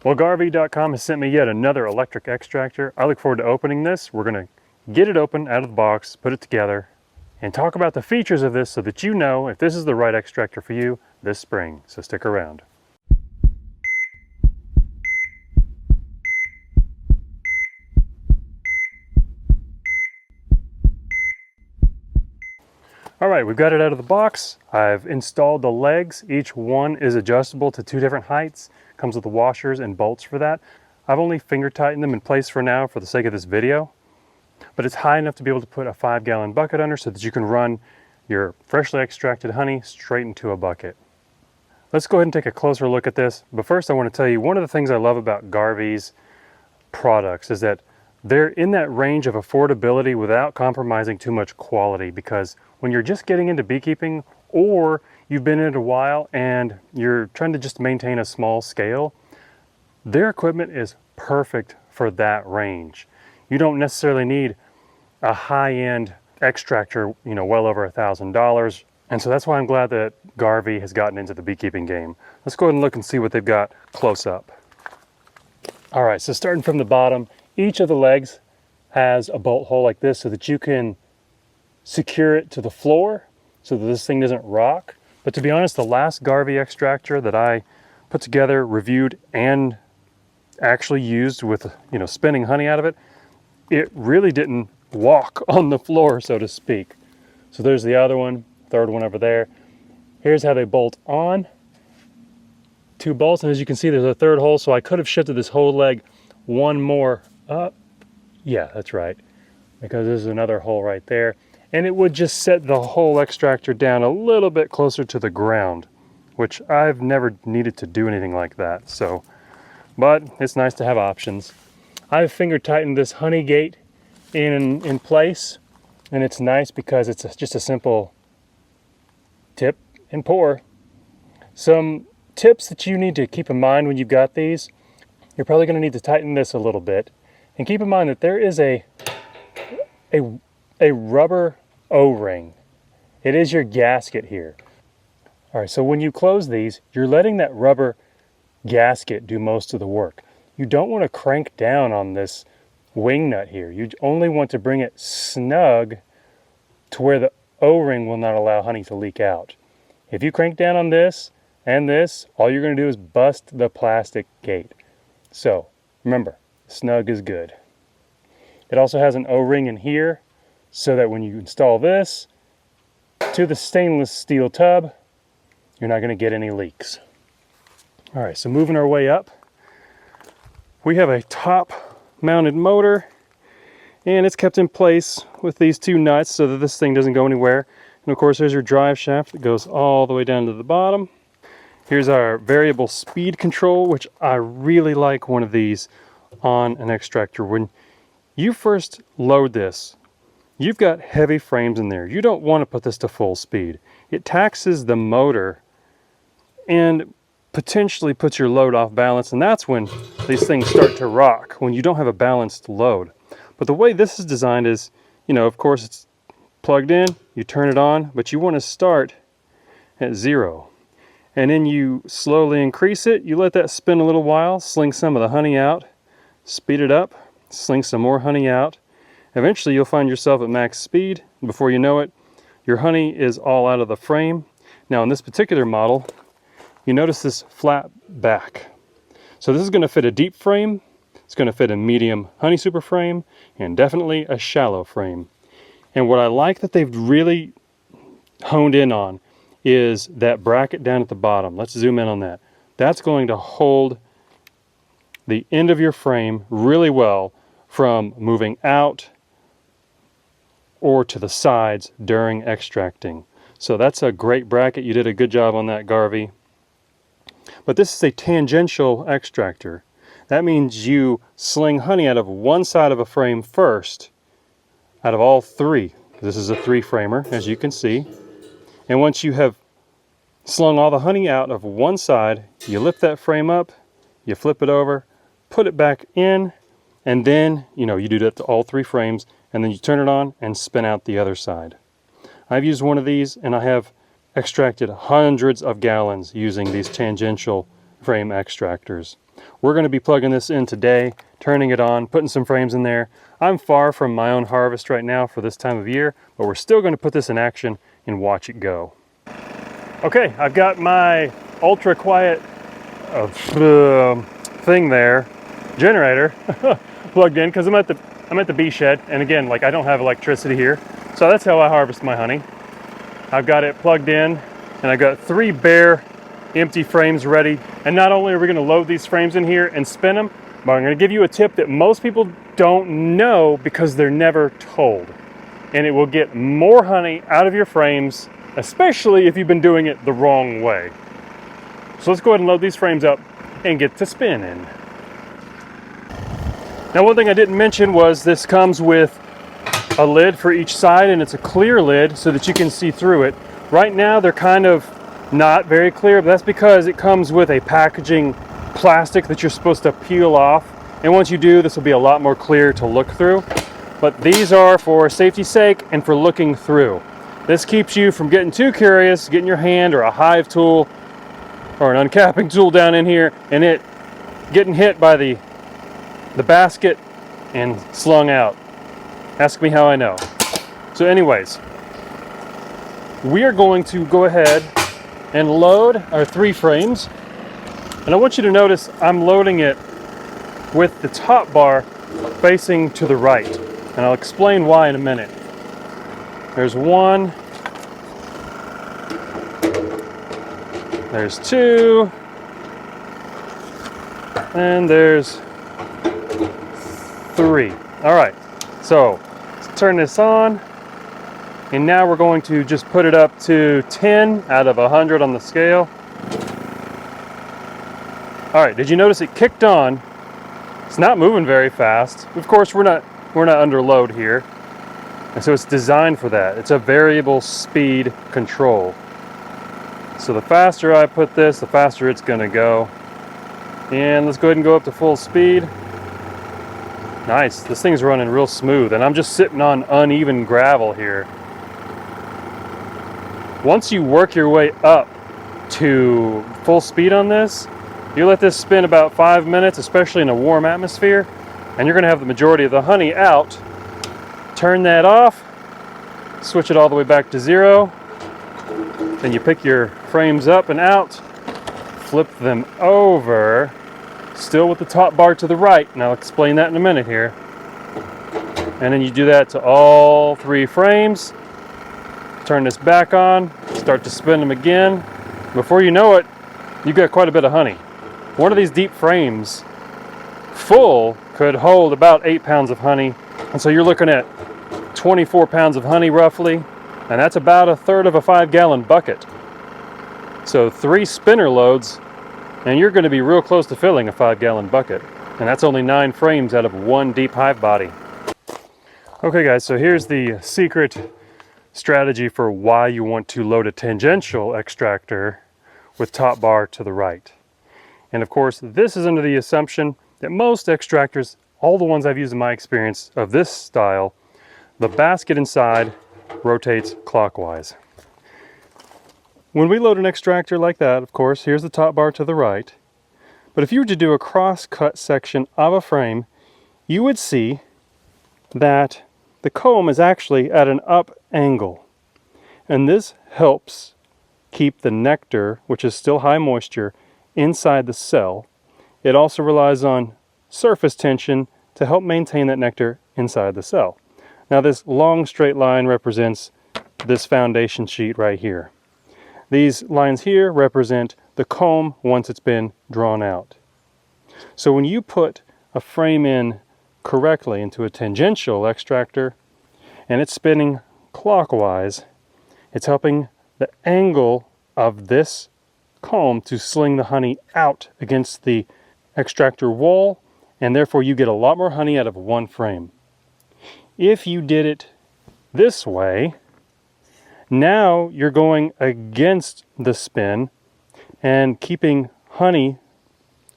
Well, Garvee.com has sent me yet another electric extractor. I look forward to opening this. We're going to get it open out of the box, put it together, and talk about the features of this so that you know if this is the right extractor for you this spring. So stick around. All right, we've got it out of the box. I've installed the legs. Each one is adjustable to 2 different heights. Comes with the washers and bolts for that. I've only finger tightened them in place for now for the sake of this video, but it's high enough to be able to put a 5-gallon bucket under so that you can run your freshly extracted honey straight into a bucket. Let's go ahead and take a closer look at this. But first I want to tell you, one of the things I love about Garvee's products is that they're in that range of affordability without compromising too much quality, because when you're just getting into beekeeping or you've been in it a while and you're trying to just maintain a small scale, their equipment is perfect for that range. You don't necessarily need a high-end extractor, well over $1,000. And so that's why I'm glad that Garvee has gotten into the beekeeping game. Let's go ahead and look and see what they've got close up. All right, so starting from the bottom, each of the legs has a bolt hole like this so that you can secure it to the floor so that this thing doesn't rock. But to be honest, the last Garvee extractor that I put together, reviewed, and actually used with, spinning honey out of it, it really didn't walk on the floor, so to speak. So there's the other one, third one over there. Here's how they bolt on. 2 bolts, and as you can see, there's a third hole, so I could have shifted this whole leg one more up. Yeah, that's right, because there's another hole right there. And it would just set the whole extractor down a little bit closer to the ground, which I've never needed to do anything like that. But it's nice to have options. I've finger tightened this honey gate in place, and it's nice because it's just a simple tip and pour. Some tips that you need to keep in mind when you've got these: you're probably going to need to tighten this a little bit, and keep in mind that there is a rubber O-ring. It is your gasket here. All right, so when you close these, you're letting that rubber gasket do most of the work. You don't want to crank down on this wing nut here. You only want to bring it snug to where the O-ring will not allow honey to leak out. If you crank down on this and this, all you're going to do is bust the plastic gate. So remember, snug is good. It also has an O-ring in here so that when you install this to the stainless steel tub, you're not going to get any leaks. All right, so moving our way up, we have a top mounted motor, and it's kept in place with these 2 nuts so that this thing doesn't go anywhere. And of course, there's your drive shaft that goes all the way down to the bottom. Here's our variable speed control, which I really like one of these on an extractor. When you first load this, you've got heavy frames in there. You don't want to put this to full speed. It taxes the motor and potentially puts your load off balance, and that's when these things start to rock, when you don't have a balanced load. But the way this is designed is, of course it's plugged in, you turn it on, but you want to start at 0. And then you slowly increase it, you let that spin a little while, sling some of the honey out, speed it up, sling some more honey out. Eventually you'll find yourself at max speed. Before you know it, your honey is all out of the frame. Now in this particular model, you notice this flat back. So this is going to fit a deep frame, it's going to fit a medium honey super frame, and definitely a shallow frame. And what I like that they've really honed in on is that bracket down at the bottom. Let's zoom in on that. That's going to hold the end of your frame really well from moving out or to the sides during extracting. So that's a great bracket. You did a good job on that, Garvee. But this is a tangential extractor. That means you sling honey out of one side of a frame first, out of all 3. This is a 3-framer, as you can see. And once you have slung all the honey out of one side, you lift that frame up, you flip it over, put it back in, and then, you do that to all 3 frames, and then you turn it on and spin out the other side. I've used one of these, and I have extracted hundreds of gallons using these tangential frame extractors. We're going to be plugging this in today, turning it on, putting some frames in there. I'm far from my own harvest right now for this time of year, but we're still going to put this in action and watch it go. Okay, I've got my ultra quiet thing there, generator, plugged in because I'm at the bee shed, and again, like, I don't have electricity here, so that's how I harvest my honey. I've got it plugged in, and I've got 3 bare empty frames ready. And not only are we going to load these frames in here and spin them, but I'm going to give you a tip that most people don't know because they're never told, and it will get more honey out of your frames, especially if you've been doing it the wrong way. So let's go ahead and load these frames up and get to spinning. Now, one thing I didn't mention was this comes with a lid for each side, and it's a clear lid so that you can see through it. Right now they're kind of not very clear, but that's because it comes with a packaging plastic that you're supposed to peel off, and once you do, this will be a lot more clear to look through. But these are for safety's sake and for looking through. This keeps you from getting too curious, getting your hand or a Hive tool or an uncapping tool down in here and it getting hit by the basket and slung out. Ask me how I know. So anyways, we are going to go ahead and load our 3 frames. And I want you to notice I'm loading it with the top bar facing to the right. And I'll explain why in a minute. There's 1. There's 2. And there's 3. All right, so let's turn this on. And now we're going to just put it up to 10 out of 100 on the scale. All right, did you notice it kicked on? It's not moving very fast. Of course, we're not under load here. And so it's designed for that. It's a variable speed control. So the faster I put this, the faster it's gonna go. And let's go ahead and go up to full speed. Nice, this thing's running real smooth, and I'm just sitting on uneven gravel here. Once you work your way up to full speed on this, you let this spin about 5 minutes, especially in a warm atmosphere, and you're gonna have the majority of the honey out. Turn that off, switch it all the way back to 0, then you pick your frames up and out, flip them over, still with the top bar to the right, and I'll explain that in a minute here. And then you do that to all 3 frames, turn this back on, start to spin them again. Before you know it, you've got quite a bit of honey. One of these deep frames, full, could hold about 8 pounds of honey, and so you're looking at 24 pounds of honey roughly, and that's about 1/3 of a 5-gallon bucket. So 3 spinner loads, and you're going to be real close to filling a 5-gallon bucket, and that's only 9 frames out of 1 deep hive body. Okay guys, so here's the secret strategy for why you want to load a tangential extractor with top bar to the right. And of course, this is under the assumption that most extractors, all the ones I've used in my experience of this style, the basket inside rotates clockwise. When we load an extractor like that, of course, here's the top bar to the right. But if you were to do a cross-cut section of a frame, you would see that the comb is actually at an up angle. And this helps keep the nectar, which is still high moisture, inside the cell. It also relies on surface tension to help maintain that nectar inside the cell. Now this long straight line represents this foundation sheet right here. These lines here represent the comb once it's been drawn out. So when you put a frame in correctly into a tangential extractor and it's spinning clockwise, it's helping the angle of this comb to sling the honey out against the extractor wall, and therefore you get a lot more honey out of 1 frame. If you did it this way, now you're going against the spin and keeping honey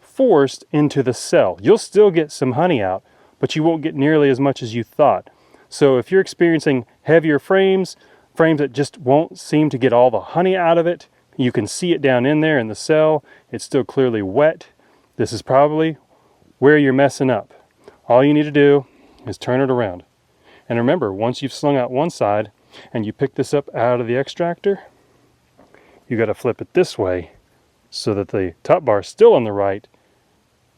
forced into the cell. You'll still get some honey out, but you won't get nearly as much as you thought. So if you're experiencing heavier frames that just won't seem to get all the honey out of it, you can see it down in there in the cell, it's still clearly wet, This is probably where you're messing up. All you need to do is turn it around. And remember, once you've slung out one side and you pick this up out of the extractor, you got to flip it this way so that the top bar is still on the right,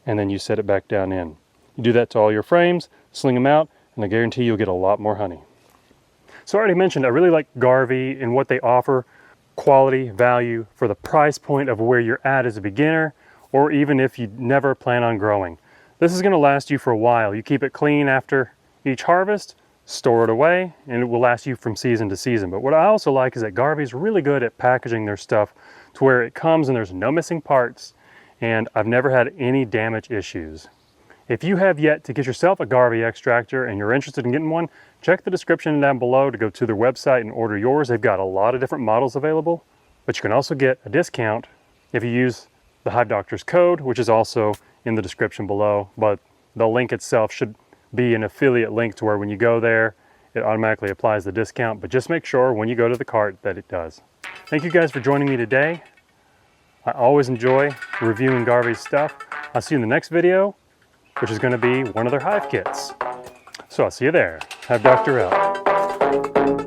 and then you set it back down in. You do that to all your frames, sling them out, and I guarantee you'll get a lot more honey. So I already mentioned I really like Garvee and what they offer, quality, value for the price point of where you're at as a beginner, or even if you never plan on growing. This is going to last you for a while. You keep it clean after each harvest, store it away, and it will last you from season to season. But what I also like is that Garvee's really good at packaging their stuff to where it comes and there's no missing parts, and I've never had any damage issues. If you have yet to get yourself a Garvee extractor and you're interested in getting one, check the description down below to go to their website and order yours. They've got a lot of different models available, but you can also get a discount if you use the Hive Doctor's code, which is also in the description below, but the link itself should be an affiliate link to where when you go there, it automatically applies the discount, but just make sure when you go to the cart that it does. Thank you guys for joining me today. I always enjoy reviewing Garvee's stuff. I'll see you in the next video, which is going to be one of their Hive kits. So I'll see you there. Hive Doctor out.